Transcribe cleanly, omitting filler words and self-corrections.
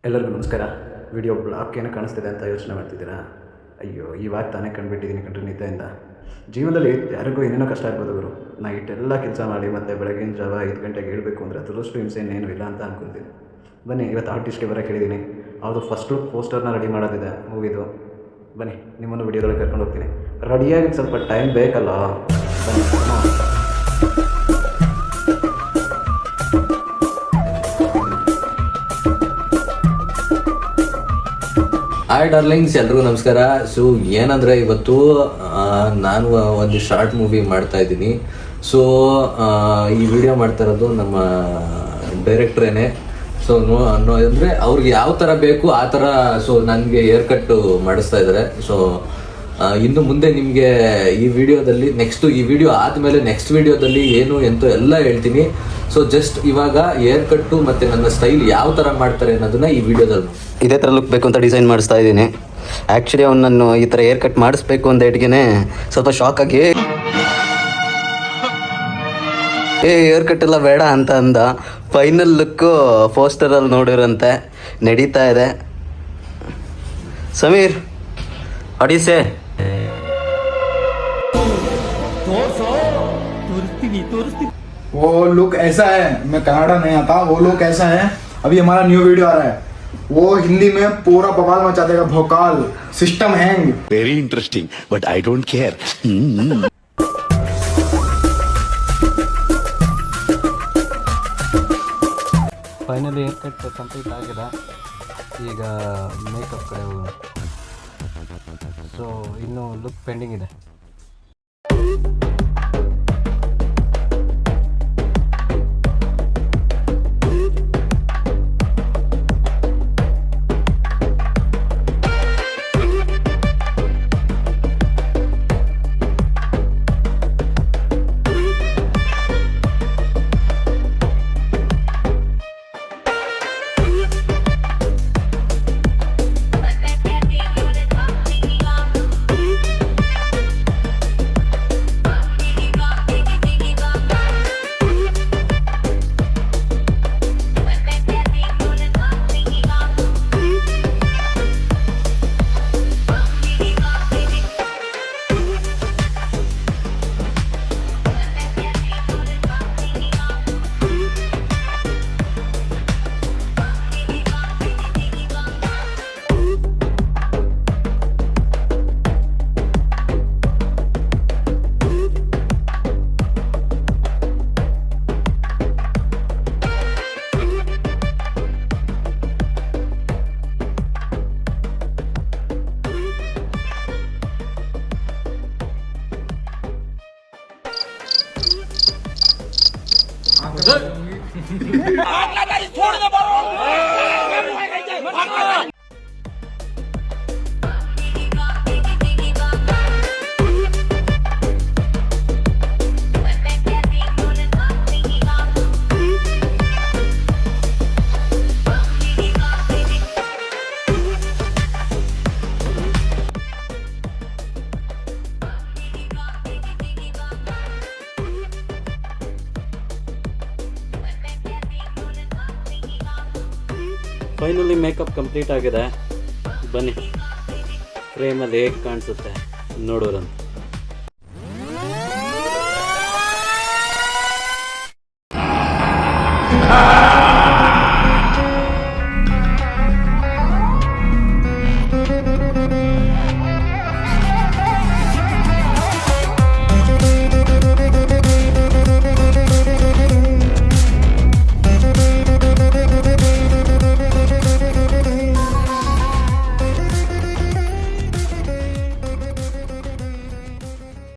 ಎಲ್ಲರಿಗೂ ನಮಸ್ಕಾರ. Video block ಏನು ಕಾಣಿಸ್ತಿದೆ ಅಂತ ಯೋಚನೆ ಮಾಡ್ತಿದ್ದೀರಾ? ಅಯ್ಯೋ, ಇವಾಗ ತಾನೇ ಕಂಡುಬಿಟ್ಟಿದ್ದೀನಿ ಕಣ್ರಿ ನಿದ್ದೆಯಿಂದ. ಜೀವನದಲ್ಲಿ ಯಾರಿಗೂ ಏನೇನೋ ಕಷ್ಟ ಇರ್ಬೋದು ಗುರು. ನೈಟೆಲ್ಲ ಕೆಲಸ ಮಾಡಿ ಮತ್ತು ಬೆಳಗಿನ ಜಾವ 5 ಗಂಟೆಗೆ ಹೇಳ್ಬೇಕು ಅಂದರೆ ಅದರಷ್ಟು ಹಿಂಸೆ ಇನ್ನೇನು ಇಲ್ಲ ಅಂತ ಅಂದ್ಕೊತೀನಿ. ಬನ್ನಿ, ಇವತ್ತು ಆರ್ಟಿಸ್ಟ್ಗೆ ಬರೋಕ್ಕೆ ಹೇಳಿದ್ದೀನಿ. ಅವ್ರದ್ದು ಫಸ್ಟ್ ಲುಕ್ ಪೋಸ್ಟರ್ನ ರೆಡಿ ಮಾಡೋದಿದೆ ಮೂವಿದು. ಬನ್ನಿ, ನಿಮ್ಮನ್ನು ವಿಡಿಯೋದಲ್ಲಿ ಕರ್ಕೊಂಡು ಹೋಗ್ತೀನಿ. ರೆಡಿಯಾಗಿ ಸ್ವಲ್ಪ ಟೈಮ್ ಬೇಕಲ್ಲ. ಬನ್ನಿ. ಹಾಯ್ ಡಾರ್ಲಿಂಗ್ಸ್, ಎಲ್ರಿಗೂ ನಮಸ್ಕಾರ. ಸೊ ಏನಂದರೆ ಇವತ್ತು ನಾನು ಒಂದು ಶಾರ್ಟ್ ಮೂವಿ ಮಾಡ್ತಾ ಇದ್ದೀನಿ. ಸೊ ಈ ವಿಡಿಯೋ ಮಾಡ್ತಾ ಇರೋದು ನಮ್ಮ ಡೈರೆಕ್ಟ್ರೇನೆ. ಸೊ ಅಂದರೆ ಅವ್ರಿಗೆ ಯಾವ ಥರ ಬೇಕು ಆ ಥರ ಸೊ ನನಗೆ ಏರ್ ಕಟ್ಟು ಮಾಡಿಸ್ತಾ ಇದ್ದಾರೆ. ಸೊ ಇನ್ನು ಮುಂದೆ ನಿಮಗೆ ಈ ವಿಡಿಯೋದಲ್ಲಿ ಈ ವಿಡಿಯೋ ಆದಮೇಲೆ ನೆಕ್ಸ್ಟ್ ವಿಡಿಯೋದಲ್ಲಿ ಏನು ಎಂತೋ ಎಲ್ಲ ಹೇಳ್ತೀನಿ. ಸೊ ಜಸ್ಟ್ ಇವಾಗ ಏರ್ ಕಟ್ಟು ಮತ್ತು ನನ್ನ ಸ್ಟೈಲ್ ಯಾವ ಥರ ಮಾಡ್ತಾರೆ ಅನ್ನೋದನ್ನ ಈ ವಿಡಿಯೋದಲ್ಲಿ ಇದೇ ಥರ ಲುಕ್ ಬೇಕು ಅಂತ ಡಿಸೈನ್ ಮಾಡಿಸ್ತಾ ಇದ್ದೀನಿ. ಆ್ಯಕ್ಚುಲಿ ಅವ್ನು ನಾನು ಈ ಥರ ಏರ್ ಕಟ್ ಮಾಡಿಸ್ಬೇಕು ಅಂತ ಇಟ್ಗೆ ಸ್ವಲ್ಪ ಶಾಕ್ ಆಗಿ ಏರ್ ಕಟ್ ಎಲ್ಲ ಬೇಡ ಅಂತ ಅಂದ. ಫೈನಲ್ ಲುಕ್ಕು ಪೋಸ್ಟರಲ್ಲಿ ನೋಡಿರಂತೆ ನಡೀತಾ ಇದೆ. ಸಮೀರ್ ಅಡಿಸೆ वो लुक ऐसा है, मैं कनाडा नहीं आता, वो लुक ऐसा है. अभी हमारा न्यू वीडियो आ रहा है, वो हिंदी में पूरा बवाल मचा देगा. Bhokaal system hang. Very interesting but I don't care. Finally hair cut complete ಆಗಿದೆ. ಈಗ ಮೇಕಪ್ ಕಡೆ ಹೋಗೋಣ. ಸೊ ಇನ್ನೂ ಲುಕ್ ಪೆಂಡಿಂಗ್ ಇದೆ. ಫೈನಲಿ ಮೇಕಪ್ ಕಂಪ್ಲೀಟ್ ಆಗಿದೆ. ಬನ್ನಿ, ಫ್ರೇಮಲ್ಲಿ ಹೇಗೆ ಕಾಣಿಸುತ್ತೆ ನೋಡೋರಂತ.